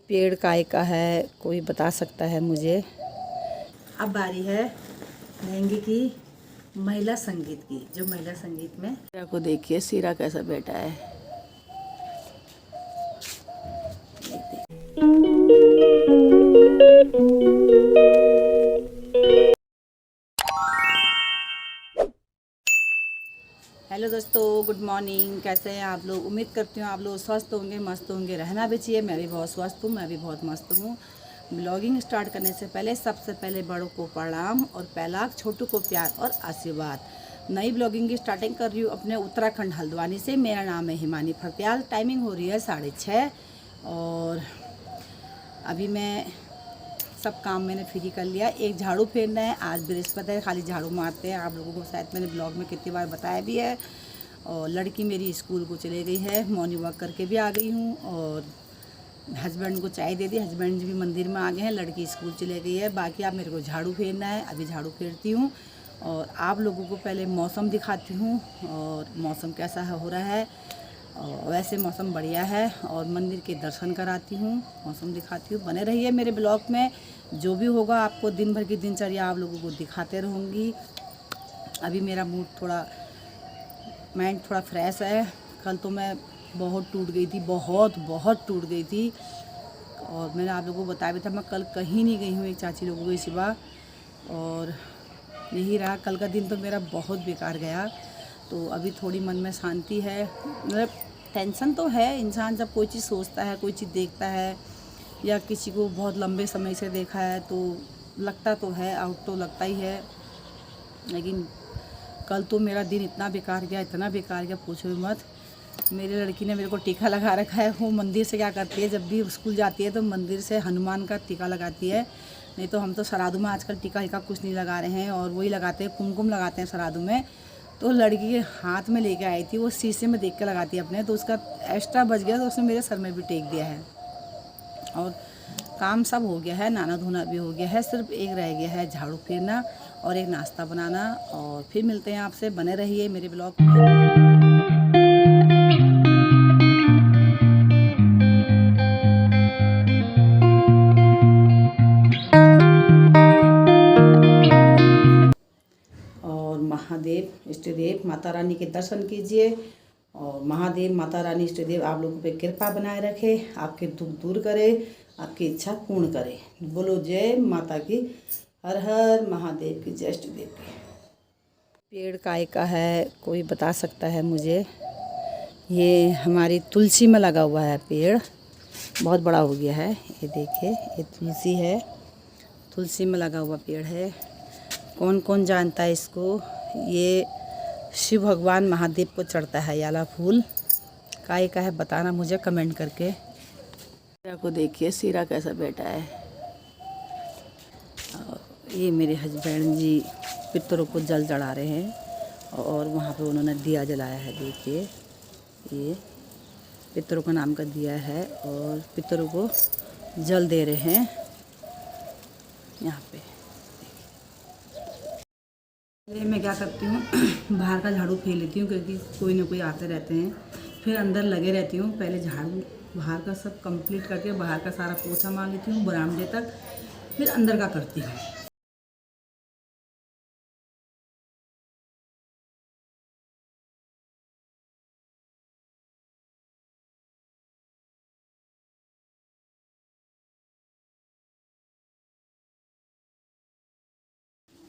पेड़ काय का है, कोई बता सकता है मुझे। अब बारी है लहंगे की, महिला संगीत की। जो महिला संगीत में सिरा को देखिए, सिरा कैसा बैठा है। हेलो दोस्तों, गुड मॉर्निंग। कैसे हैं आप लोग? उम्मीद करती हूँ आप लोग स्वस्थ होंगे, मस्त होंगे। रहना भी चाहिए। मैं भी बहुत स्वस्थ हूँ, मैं भी बहुत मस्त हूँ। ब्लॉगिंग स्टार्ट करने से पहले सबसे पहले बड़ों को प्रणाम और पहला छोटू को प्यार और आशीर्वाद। नई ब्लॉगिंग की स्टार्टिंग कर रही हूँ अपने उत्तराखंड हल्द्वानी से। मेरा नाम है हिमानी फरत्याल। टाइमिंग हो रही है 6:30 और अभी मैं सब काम मैंने फ्री कर लिया। एक झाड़ू फेरना है, आज बृहस्पति है, खाली झाड़ू मारते हैं। आप लोगों को शायद मैंने ब्लॉग में कितनी बार बताया भी है। और लड़की मेरी स्कूल को चले गई है, मॉर्निंग वॉक करके भी आ गई हूँ और हस्बैंड को चाय दे दी। हस्बैंड भी मंदिर में आ गए हैं, लड़की स्कूल चले गई है। बाकी आप मेरे को झाड़ू फेरना है, अभी झाड़ू फेरती हूँ और आप लोगों को पहले मौसम दिखाती हूँ और मौसम कैसा हो रहा है। और वैसे मौसम बढ़िया है और मंदिर के दर्शन कराती हूँ, मौसम दिखाती हूँ। बने रहिए मेरे ब्लॉग में, जो भी होगा आपको दिन भर की दिनचर्या आप लोगों को दिखाते रहूँगी। अभी मेरा मूड थोड़ा, माइंड थोड़ा फ्रेश है। कल तो मैं बहुत टूट गई थी, बहुत टूट गई थी और मैंने आप लोगों को बताया भी था। मैं कल कहीं नहीं गई हूँ एक चाची लोगों के सिवा और यही रहा। कल का दिन तो मेरा बहुत बेकार गया। तो अभी थोड़ी मन में शांति है। मतलब टेंशन तो है, इंसान जब कोई चीज़ सोचता है, कोई चीज़ देखता है या किसी को बहुत लंबे समय से देखा है तो लगता तो है, आउट तो लगता ही है। लेकिन कल तो मेरा दिन इतना बेकार गया, इतना बेकार गया, पूछो मत। मेरी लड़की ने मेरे को टीका लगा रखा है। वो मंदिर से क्या करती है, जब भी स्कूल जाती है तो मंदिर से हनुमान का टीका लगाती है। नहीं तो हम तो श्राद्धों में आजकल टीका हीका कुछ नहीं लगा रहे हैं और वही लगाते हैं, कुमकुम लगाते हैं श्राद्धों में। तो लड़की के हाथ में लेके आई थी, वो शीशे में देख के लगाती है अपने, तो उसका एक्स्ट्रा बच गया तो उसने मेरे सर में भी टेक दिया है। और काम सब हो गया है, नहाना धोना भी हो गया है, सिर्फ एक रह गया है झाड़ू फेरना और एक नाश्ता बनाना। और फिर मिलते हैं आपसे, बने रहिए मेरे ब्लॉग में। और महादेव इष्ट देव माता रानी के दर्शन कीजिए और महादेव माता रानी इष्ट देव आप लोगों पे कृपा बनाए रखे, आपके दुख दूर करे, आपकी इच्छा पूर्ण करे। बोलो जय माता की, हर हर महादेव की, जय इष्ट देव की। पेड़ काय का है, कोई बता सकता है मुझे। ये हमारी तुलसी में लगा हुआ है पेड़, बहुत बड़ा हो गया है। ये देखिए, ये तुलसी है, तुलसी में लगा हुआ पेड़ है। कौन कौन जानता है इसको? ये शिव भगवान महादेव को चढ़ता है याला फूल। काय का है बताना मुझे कमेंट करके। सिरा को देखिए, सिरा कैसा बैठा है। ये मेरे हस्बैंड जी पितरों को जल चढ़ा रहे हैं और वहाँ पे उन्होंने दिया जलाया है। देखिए, ये पितरों का नाम का दिया है और पितरों को जल दे रहे हैं यहाँ पे। मैं क्या करती हूँ बाहर का झाड़ू फेर लेती हूँ क्योंकि कोई ना कोई आते रहते हैं। फिर अंदर लगे रहती हूँ। पहले झाड़ू बाहर का सब कंप्लीट करके बाहर का सारा पोछा मार लेती हूँ बरामदे तक, फिर अंदर का करती हूँ।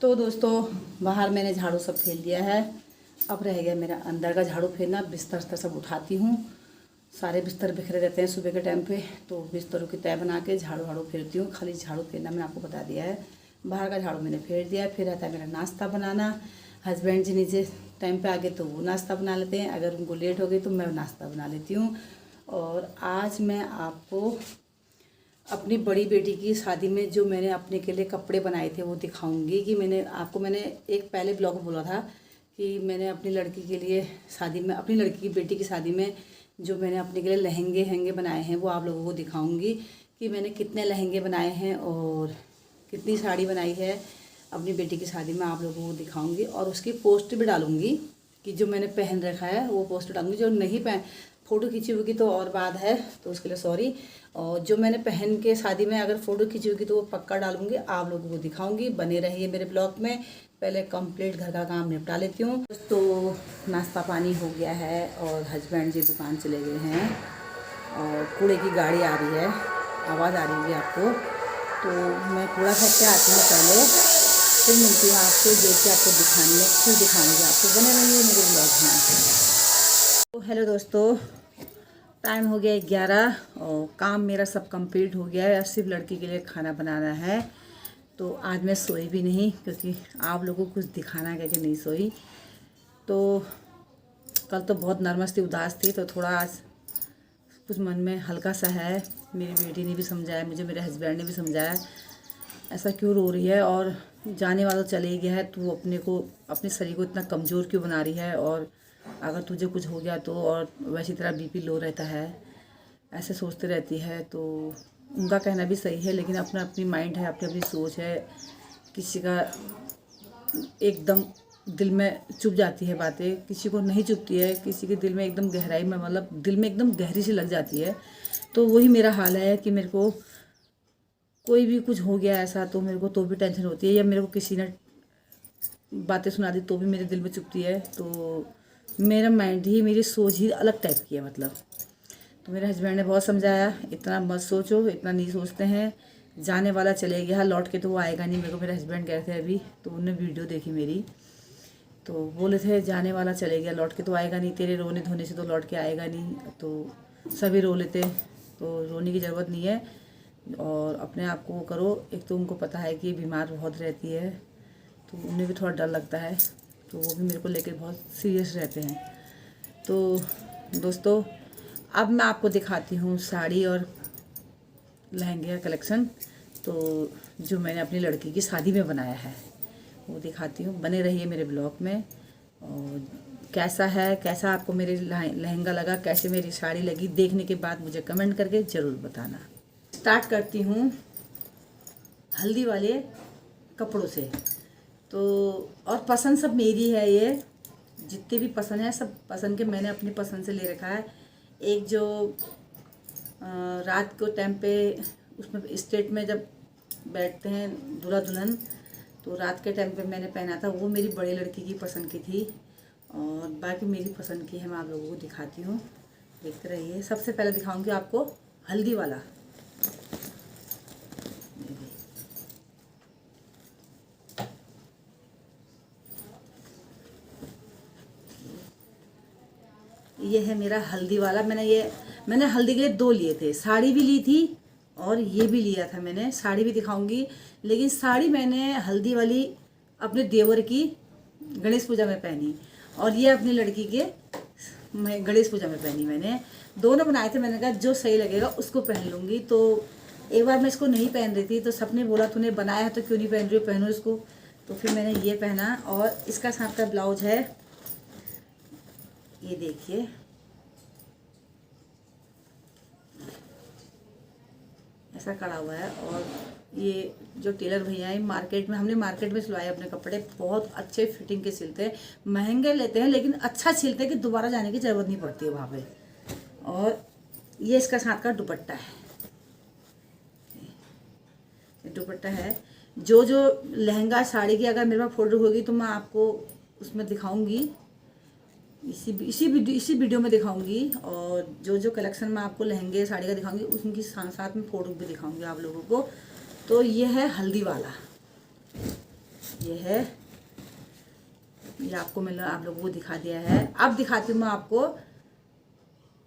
तो दोस्तों, बाहर मैंने झाड़ू सब फेर लिया है। अब रह गया मेरा अंदर का झाड़ू फेरना। बिस्तर सब उठाती हूँ, सारे बिस्तर बिखरे रहते हैं सुबह के टाइम पे, तो बिस्तरों की तय बना के झाड़ू झाड़ू फेरती हूँ। खाली झाड़ू फेरना मैंने आपको बता दिया है। बाहर का झाड़ू मैंने फेर दिया है। फिर रहता है मेरा नाश्ता बनाना। हस्बैंड जी नीचे टाइम पे आ गए तो वो नाश्ता बना लेते हैं, अगर उनको लेट हो गई तो मैं नाश्ता बना लेती हूँ। और आज मैं आपको अपनी बड़ी बेटी की शादी में जो मैंने अपने के लिए कपड़े बनाए थे वो दिखाऊंगी। कि मैंने एक पहले ब्लॉग बोला था कि मैंने अपनी लड़की के लिए शादी में, अपनी लड़की की बेटी की शादी में जो मैंने अपने के लिए लहंगे बनाए हैं वो आप लोगों को दिखाऊंगी कि मैंने कितने लहंगे बनाए हैं और कितनी साड़ी बनाई है अपनी बेटी की शादी में, आप लोगों को दिखाऊंगी। और उसकी पोस्ट भी डालूंगी कि जो मैंने पहन रखा है वो पोस्ट डालूंगी। जो नहीं फ़ोटो खींची होगी तो और बात है, तो उसके लिए सॉरी। और जो मैंने पहन के शादी में अगर फ़ोटो खींची होगी तो वो पक्का डालूंगी, आप लोगों को दिखाऊंगी। बने रहिए मेरे ब्लॉग में। पहले कंप्लीट घर का काम निपटा लेती हूँ। तो नाश्ता पानी हो गया है और हस्बैंड जी दुकान चले गए हैं और कूड़े की गाड़ी आ रही है, आवाज़ आ रही होगी आपको। तो मैं कूड़ा फेंक के आती हूँ पहले, फिर मिलती हूँ आपसे, देख के आपको फिर दिखाऊंगी आपको। बने रहिए मेरे ब्लॉग में। तो हेलो दोस्तों, टाइम हो गया 11 और काम मेरा सब कंप्लीट हो गया है। सिर्फ लड़की के लिए खाना बनाना है। तो आज मैं सोई भी नहीं क्योंकि आप लोगों को कुछ दिखाना है कि नहीं सोई। तो कल तो बहुत नर्वस थी, उदास थी, तो थोड़ा आज कुछ मन में हल्का सा है। मेरी बेटी ने भी समझाया मुझे, मेरे हस्बैंड ने भी समझाया ऐसा क्यों रो रही है, और जाने वाला चले ही गया है, तू अपने शरीर को इतना कमज़ोर क्यों बना रही है, और अगर तुझे कुछ हो गया तो, और वैसी तरह बीपी लो रहता है, ऐसे सोचते रहती है। तो उनका कहना भी सही है, लेकिन अपना अपनी माइंड है, अपनी अपनी सोच है। किसी का एकदम दिल में चुभ जाती है बातें, किसी को नहीं चुभती है, किसी के दिल में एकदम गहराई में, मतलब दिल में एकदम गहरी सी लग जाती है। तो वही मेरा हाल है कि मेरे को कोई भी कुछ हो गया ऐसा तो मेरे को तो भी टेंशन होती है, या मेरे को किसी ने बातें सुना दी तो भी मेरे दिल में चुभती है। तो मेरा माइंड ही, मेरी सोच ही अलग टाइप की है मतलब। तो मेरे हस्बैंड ने बहुत समझाया, इतना मत सोचो, इतना नहीं सोचते हैं, जाने वाला चले गया, लौट के तो वो आएगा नहीं। मेरे को मेरे हस्बैंड कह रहे थे अभी, तो उन्होंने वीडियो देखी मेरी, तो बोले थे जाने वाला चले गया, लौट के तो आएगा नहीं, तेरे रोने धोने से तो लौट के आएगा नहीं। तो सभी रो लेते, तो रोने की ज़रूरत नहीं है, और अपने आप को करो। एक तो उनको पता है कि बीमार बहुत रहती है, तो उन्हें भी थोड़ा डर लगता है, तो वो भी मेरे को लेकर बहुत सीरियस रहते हैं। तो दोस्तों, अब मैं आपको दिखाती हूँ साड़ी और लहंगे का कलेक्शन, तो जो मैंने अपनी लड़की की शादी में बनाया है वो दिखाती हूँ। बने रहिए मेरे ब्लॉग में। और कैसा आपको मेरे लहंगा लगा, कैसे मेरी साड़ी लगी, देखने के बाद मुझे कमेंट करके ज़रूर बताना। स्टार्ट करती हूँ हल्दी वाले कपड़ों से। तो और पसंद सब मेरी है, ये जितने भी पसंद है सब पसंद के मैंने अपनी पसंद से ले रखा है। एक जो रात को टाइम पे उसमें स्टेट में जब बैठते हैं दूल्हा दुल्हन, तो रात के टाइम पे मैंने पहना था, वो मेरी बड़ी लड़की की पसंद की थी। और बाकी मेरी पसंद की है, मैं आप लोगों को दिखाती हूँ, देखते रहिए। सबसे पहले दिखाऊंगी आपको हल्दी वाला। ये है मेरा हल्दी वाला। मैंने हल्दी के लिए 2 लिए थे, साड़ी भी ली थी और ये भी लिया था मैंने। साड़ी भी दिखाऊंगी, लेकिन साड़ी मैंने हल्दी वाली अपने देवर की गणेश पूजा में पहनी, और ये अपनी लड़की के गणेश पूजा में पहनी। मैंने दोनों बनाए थे, मैंने कहा जो सही लगेगा उसको पहन लूँगी। तो एक बार मैं इसको नहीं पहन रही थी, तो सबने बोला तूने बनाया है तो क्यों नहीं पहन रही हो, पहनो इसको। तो फिर मैंने ये पहना, और इसका साथ का ब्लाउज है, ये देखिए, ऐसा कड़ा हुआ है। और ये जो टेलर भैया है, हमने मार्केट में सिलवाए अपने कपड़े, बहुत अच्छे फिटिंग के सिलते हैं, महंगे लेते हैं लेकिन अच्छा सिलते हैं कि दोबारा जाने की ज़रूरत नहीं पड़ती है वहाँ पे। और ये इसका साथ का दुपट्टा है, ये दुपट्टा है। जो लहंगा साड़ी की अगर मेरे पास फोटो होगी तो मैं आपको उसमें दिखाऊंगी, इसी वीडियो में दिखाऊंगी। और जो कलेक्शन मैं आपको लहंगे साड़ी का दिखाऊंगी, उनकी साथ में फ़ोटो भी दिखाऊंगी आप लोगों को। तो ये है हल्दी वाला, ये आपको मैंने आप लोगों को दिखा दिया है। अब दिखाती हूँ मैं आपको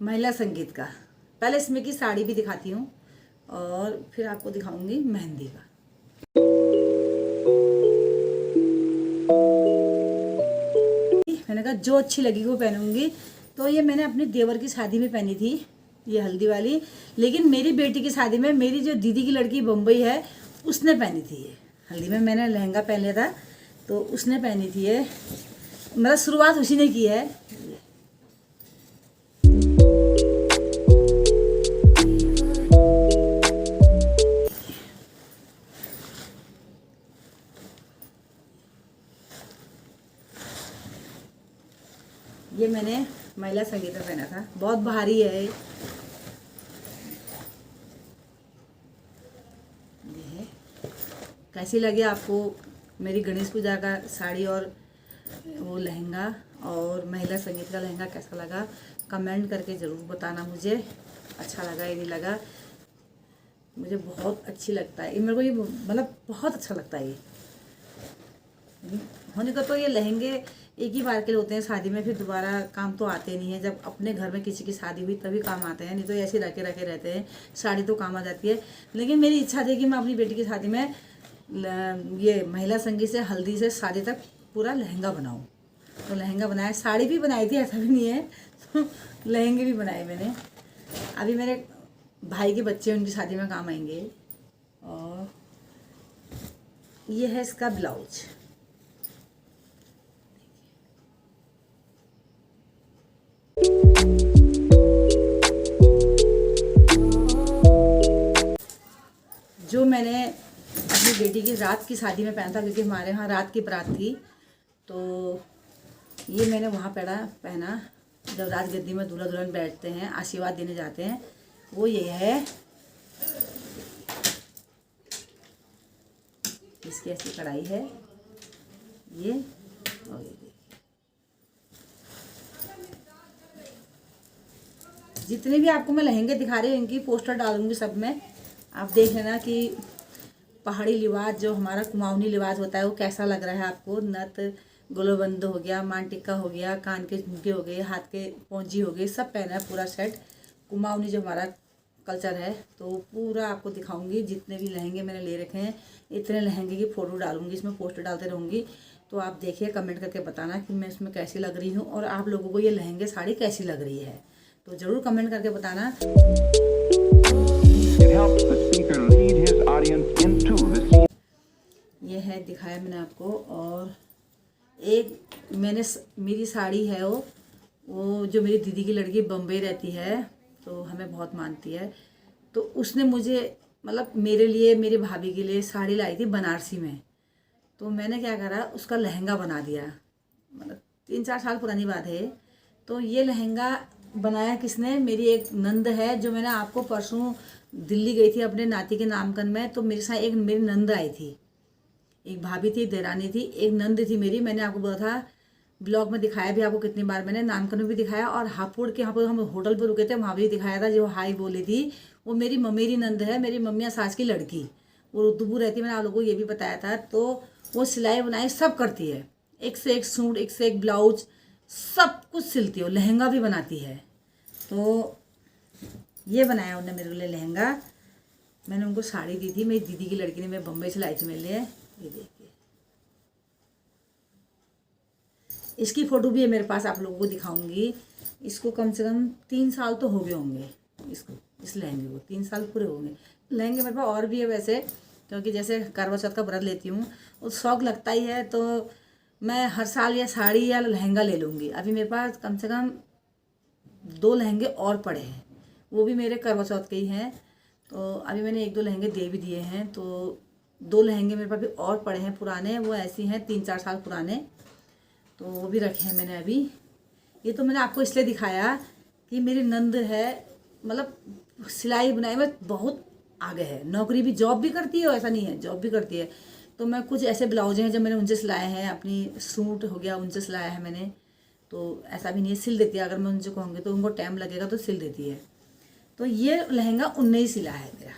महिला संगीत का। पहले इसमें की साड़ी भी दिखाती हूँ और फिर आपको दिखाऊंगी मेहंदी का। मैंने कहा जो अच्छी लगी वो पहनूंगी। तो ये मैंने अपने देवर की शादी में पहनी थी, ये हल्दी वाली। लेकिन मेरी बेटी की शादी में मेरी जो दीदी की लड़की बम्बई है, उसने पहनी थी ये हल्दी में। मैंने लहंगा पहन लिया था तो उसने पहनी थी ये, मतलब शुरुआत उसी ने की है। ये मैंने महिला संगीत में पहना था, बहुत भारी है ये है। कैसी लगी आपको मेरी गणेश पूजा का साड़ी और वो लहंगा और महिला संगीत का लहंगा कैसा लगा, कमेंट करके ज़रूर बताना मुझे। अच्छा लगा या नहीं लगा। मुझे बहुत अच्छी लगता है ये, मेरे को ये मतलब बहुत अच्छा लगता है ये होने का। तो ये लहंगे एक ही बार के लिए होते हैं शादी में, फिर दोबारा काम तो आते नहीं है। जब अपने घर में किसी की शादी हुई तभी काम आते हैं, नहीं तो ऐसे रखे रखे रहते हैं। साड़ी तो काम आ जाती है, लेकिन मेरी इच्छा थी कि मैं अपनी बेटी की शादी में ये महिला संगीत से हल्दी से शादी तक पूरा लहंगा बनाऊँ। तो लहंगा बनाया, साड़ी भी बनाई थी, ऐसा भी नहीं है तो लहंगे भी बनाए मैंने। अभी मेरे भाई के बच्चे उनकी शादी में काम आएंगे। और ये है इसका ब्लाउज। जो मैंने अपनी बेटी की रात की शादी में पहना था, क्योंकि हमारे यहाँ रात की बारात थी, तो ये मैंने वहाँ पहना जब राजगद्दी में दूल्हा दुल्हन बैठते हैं, आशीर्वाद देने जाते हैं। वो ये है, इसकी ऐसी कढ़ाई है ये। और ये जितने भी आपको मैं लहंगे दिखा रही हूँ इनकी पोस्टर डालूंगी सब में, आप देख लेना कि पहाड़ी लिबास जो हमारा कुमाऊनी लिबास होता है वो कैसा लग रहा है आपको। नथ गोलोबंद हो गया, मान टिक्का हो गया, कान के झुमके हो गए, हाथ के पौंजी हो गई, सब पहना है पूरा सेट कुमाऊनी जो हमारा कल्चर है। तो पूरा आपको दिखाऊंगी, जितने भी लहंगे मैंने ले रखे हैं इतने लहंगे की फ़ोटो डालूंगी, इसमें पोस्टर डालते रहूँगी। तो आप देखिए, कमेंट करके बताना कि मैं इसमें कैसी लग रही हूँ और आप लोगों को ये लहंगे साड़ी कैसी लग रही है, तो ज़रूर कमेंट करके बताना। ये है, दिखाया मैंने आपको। और एक मैंने मेरी साड़ी है वो जो मेरी दीदी की लड़की बम्बई रहती है, तो हमें बहुत मानती है, तो उसने मुझे मतलब मेरे लिए, मेरी भाभी के लिए साड़ी लाई थी बनारसी में। तो मैंने क्या करा, उसका लहंगा बना दिया। मतलब 3-4 साल पुरानी बात है। तो ये लहंगा बनाया किसने, मेरी एक नंद है, जो मैंने आपको परसों दिल्ली गई थी अपने नाती के नामकरण में, तो मेरे साथ एक मेरी नंद आई थी, एक भाभी थी, देरानी थी, एक नंद थी मेरी। मैंने आपको बोला था, ब्लॉग में दिखाया भी आपको कितनी बार, मैंने नामकरण में भी दिखाया, और हापुड़ के यहाँ पर हम होटल पर रुके थे वहाँ भी दिखाया था। जो हाई बोली थी वो मेरी नंद है, मेरी मम्मी सास की लड़की, वो रुतुबू रहती है, मैंने आप लोगों को ये भी बताया था। तो वो सिलाई बुनाई सब करती है, एक से एक सूट, एक से एक ब्लाउज, सब कुछ सिलती है, लहंगा भी बनाती है। तो ये बनाया उन्होंने मेरे लिए लहंगा। मैंने उनको साड़ी दी थी, मेरी दीदी की लड़की ने, मैं बम्बई से लाई थी मेरे लिए। ये देखिए, इसकी फ़ोटो भी है मेरे पास, आप लोगों को दिखाऊंगी। इसको कम से कम 3 साल तो हो गए होंगे, इसको, इस लहंगे को 3 साल पूरे होंगे। लहंगे मेरे पास और भी है वैसे, क्योंकि जैसे करवा चौथ का व्रत लेती हूँ, उस शौक लगता ही है, तो मैं हर साल या साड़ी या लहंगा ले लूँगी। अभी मेरे पास कम से कम 2 लहंगे और पड़े हैं, वो भी मेरे करवा चौथ के ही हैं। तो अभी मैंने 1-2 लहंगे दे भी दिए हैं, तो 2 लहंगे मेरे पास भी और पड़े हैं पुराने, वो ऐसी हैं 3-4 साल पुराने, तो वो भी रखे हैं मैंने अभी। ये तो मैंने आपको इसलिए दिखाया कि मेरी नंद है, मतलब सिलाई बुनाई में बहुत आगे है, नौकरी भी, जॉब भी करती है, ऐसा नहीं है, जॉब भी करती है। तो मैं कुछ ऐसे ब्लाउज हैं जो मैंने उनसे सिलाए हैं, अपनी सूट हो गया उनसे सिलाया है मैंने। तो ऐसा भी नहीं है, सिल देती है, अगर मैं उनसे कहूँगी तो उनको टाइम लगेगा तो सिल देती है। तो ये लहंगा उनने ही सिला है मेरा।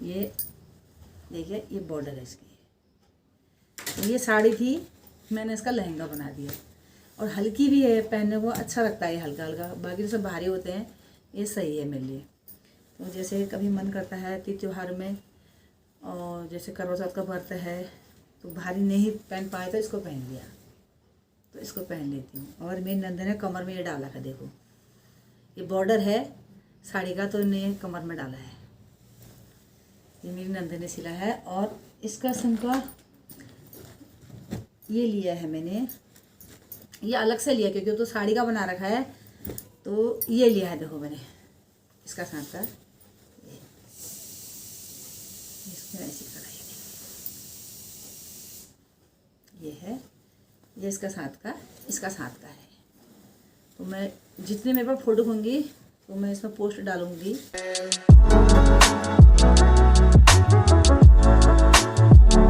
ये देखिए, ये बॉर्डर है इसकी। तो ये साड़ी थी, मैंने इसका लहंगा बना दिया, और हल्की भी है, पहनने को अच्छा लगता है हल्का हल्का, बाकी तो सब भारी होते हैं, ये सही है मेरे लिए। तो जैसे कभी मन करता है तीज त्योहार में, और जैसे करवा चौथ का व्रत है, तो भारी नहीं पहन पाए तो इसको पहन लिया, तो इसको पहन लेती हूँ। और मेरी नंदन ने कमर में ये डाला है, देखो ये बॉर्डर है साड़ी का, तो इन्हें कमर में डाला है, ये मेरी नंदन ने सिला है। और इसका संका ये लिया है मैंने, ये अलग से लिया क्योंकि तो साड़ी का बना रखा है, तो ये लिया है, देखो मैंने इसका सांता, इसमें ऐसी कढ़ाई, ये है, ये इसका साथ का है। तो मैं जितने मेरे पास फ़ोटो होंगी तो मैं इसमें पोस्ट डालूँगी।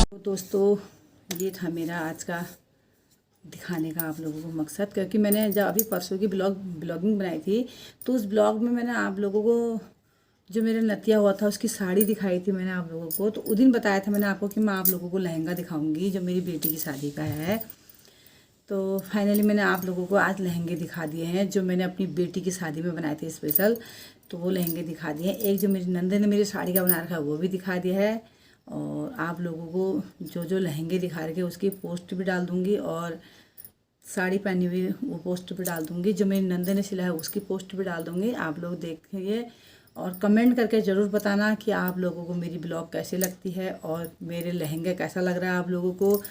तो दोस्तों ये था मेरा आज का दिखाने का आप लोगों को मकसद, क्योंकि मैंने जब अभी परसों की ब्लॉगिंग बनाई थी तो उस ब्लॉग में मैंने आप लोगों को जो मेरा नतिया हुआ था उसकी साड़ी दिखाई थी मैंने आप लोगों को। तो उस दिन बताया था मैंने आपको कि मैं आप लोगों को लहंगा दिखाऊंगी जो मेरी बेटी की शादी का है। तो फाइनली मैंने आप लोगों को आज लहंगे दिखा दिए हैं जो मैंने अपनी बेटी की शादी में बनाए थे स्पेशल। तो वो लहंगे दिखा दिए हैं। एक जो मेरी नंदे ने मेरी साड़ी का बना रखा है वो भी दिखा दिया है, और आप लोगों को जो लहंगे दिखा रखे उसकी पोस्ट भी डाल दूँगी, और साड़ी पहनी हुई वो पोस्ट भी डाल दूँगी। जो मेरी नंदे ने सिला है उसकी पोस्ट भी डाल दूँगी। आप लोग देखिए और कमेंट करके ज़रूर बताना कि आप लोगों को मेरी ब्लॉग कैसी लगती है और मेरे लहंगे कैसा लग रहा है आप लोगों को,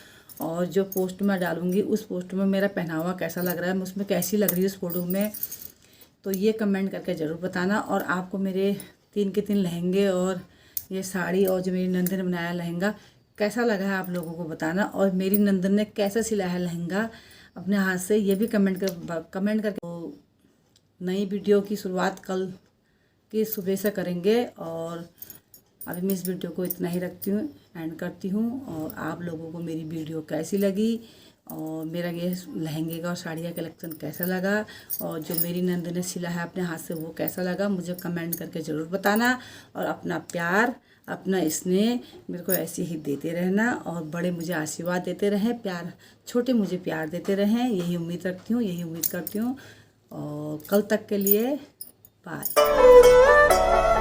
और जो पोस्ट मैं डालूँगी उस पोस्ट में मेरा पहनावा कैसा लग रहा है, मैं उसमें कैसी लग रही है उस फोटो में। तो ये कमेंट करके ज़रूर बताना। और आपको मेरे 3 के 3 लहंगे और ये साड़ी और जो मेरी नंदन ने बनाया लहंगा कैसा लगा है आप लोगों को बताना। और मेरी नंदन ने कैसा सिलाया है लहंगा अपने हाथ से ये भी कमेंट करके। तो नई वीडियो की शुरुआत कल की सुबह से करेंगे, और अभी मैं इस वीडियो को इतना ही रखती हूँ, एंड करती हूँ। और आप लोगों को मेरी वीडियो कैसी लगी और मेरा ये लहंगे का और साड़ी का कलेक्शन कैसा लगा, और जो मेरी नंद ने सिला है अपने हाथ से वो कैसा लगा, मुझे कमेंट करके ज़रूर बताना। और अपना प्यार अपना स्नेह मेरे को ऐसे ही देते रहना, और बड़े मुझे आशीर्वाद देते रहें, प्यार छोटे मुझे प्यार देते रहें, यही उम्मीद रखती हूँ, यही उम्मीद करती हूँ। और कल तक के लिए बाय।